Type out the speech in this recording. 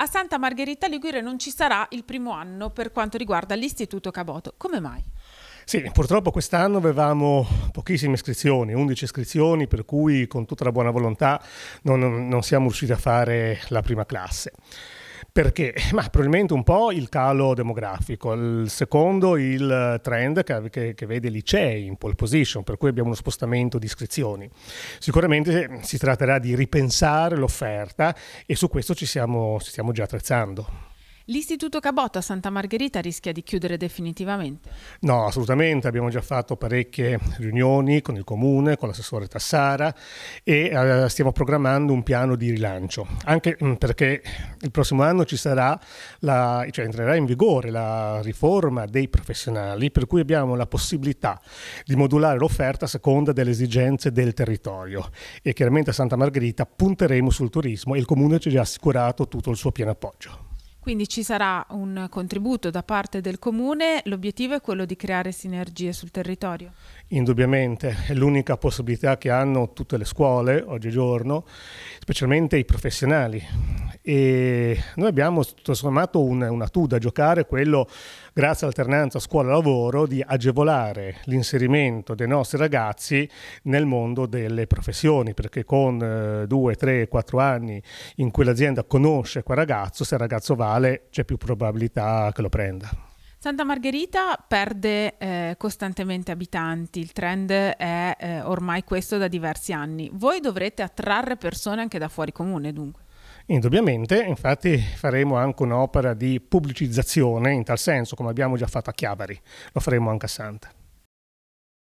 A Santa Margherita Ligure non ci sarà il primo anno per quanto riguarda l'Istituto Caboto. Come mai? Sì, purtroppo quest'anno avevamo pochissime iscrizioni, 11 iscrizioni, per cui con tutta la buona volontà non siamo riusciti a fare la prima classe. Perché? Ma probabilmente un po' il calo demografico, il secondo il trend che vede i licei in pole position, per cui abbiamo uno spostamento di iscrizioni. Sicuramente si tratterà di ripensare l'offerta e su questo ci stiamo già attrezzando. L'Istituto Caboto a Santa Margherita rischia di chiudere definitivamente? No, assolutamente, abbiamo già fatto parecchie riunioni con il comune, con l'assessore Tassara e stiamo programmando un piano di rilancio, anche perché il prossimo anno ci sarà entrerà in vigore la riforma dei professionali, per cui abbiamo la possibilità di modulare l'offerta a seconda delle esigenze del territorio e chiaramente a Santa Margherita punteremo sul turismo e il comune ci ha già assicurato tutto il suo pieno appoggio. Quindi ci sarà un contributo da parte del comune, l'obiettivo è quello di creare sinergie sul territorio? Indubbiamente, è l'unica possibilità che hanno tutte le scuole oggigiorno, specialmente i professionali. E noi abbiamo tutto sommato un atu da giocare, quello grazie all'alternanza scuola-lavoro di agevolare l'inserimento dei nostri ragazzi nel mondo delle professioni, perché con 2, 3, 4 anni in cui l'azienda conosce quel ragazzo, se il ragazzo vale c'è più probabilità che lo prenda. Santa Margherita perde costantemente abitanti, il trend è ormai questo da diversi anni. Voi dovrete attrarre persone anche da fuori comune dunque? Indubbiamente, infatti faremo anche un'opera di pubblicizzazione in tal senso, come abbiamo già fatto a Chiavari, lo faremo anche a Santa.